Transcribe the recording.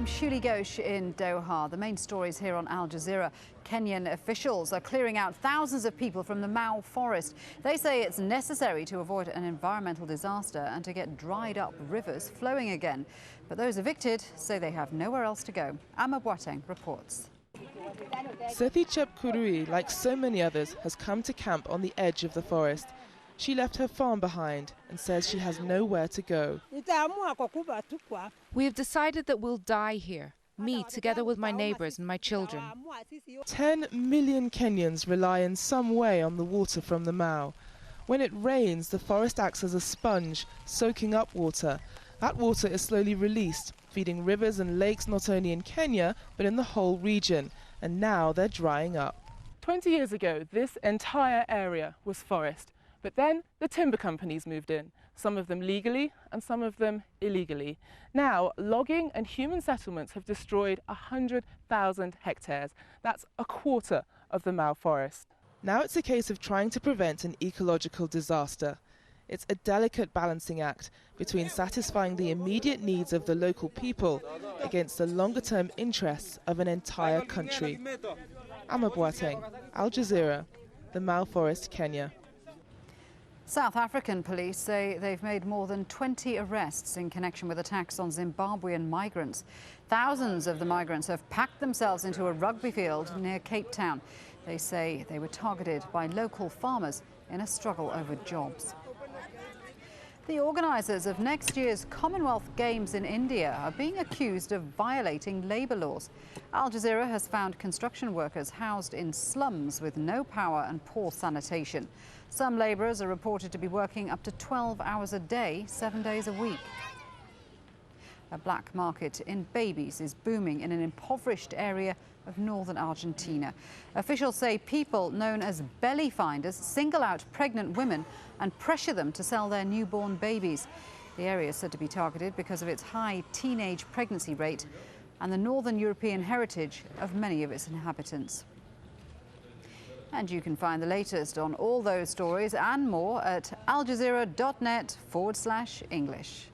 I'm Shuli Ghosh in Doha. The main stories here on Al Jazeera. Kenyan officials are clearing out thousands of people from the Mau forest. They say it's necessary to avoid an environmental disaster and to get dried up rivers flowing again. But those evicted say they have nowhere else to go. Amma Boateng reports. Sethi Chepkurui, like so many others, has come to camp on the edge of the forest. She left her farm behind and says she has nowhere to go. We have decided that we'll die here, me together with my neighbours and my children. 10 million Kenyans rely in some way on the water from the Mau. When it rains, the forest acts as a sponge, soaking up water. That water is slowly released, feeding rivers and lakes not only in Kenya, but in the whole region. And now they're drying up. 20 years ago, this entire area was forest. But then the timber companies moved in, some of them legally and some of them illegally. Now, logging and human settlements have destroyed 100,000 hectares. That's a quarter of the Mau forest. Now it's a case of trying to prevent an ecological disaster. It's a delicate balancing act between satisfying the immediate needs of the local people against the longer-term interests of an entire country. Amma Boateng, Al Jazeera, the Mau Forest, Kenya. South African police say they've made more than 20 arrests in connection with attacks on Zimbabwean migrants. Thousands of the migrants have packed themselves into a rugby field near Cape Town. They say they were targeted by local farmers in a struggle over jobs. The organisers of next year's Commonwealth Games in India are being accused of violating labour laws. Al Jazeera has found construction workers housed in slums with no power and poor sanitation. Some labourers are reported to be working up to 12 hours a day, 7 days a week. A black market in babies is booming in an impoverished area of northern Argentina. Officials say people known as belly finders single out pregnant women and pressure them to sell their newborn babies. The area is said to be targeted because of its high teenage pregnancy rate and the northern European heritage of many of its inhabitants. And you can find the latest on all those stories and more at aljazeera.net/English.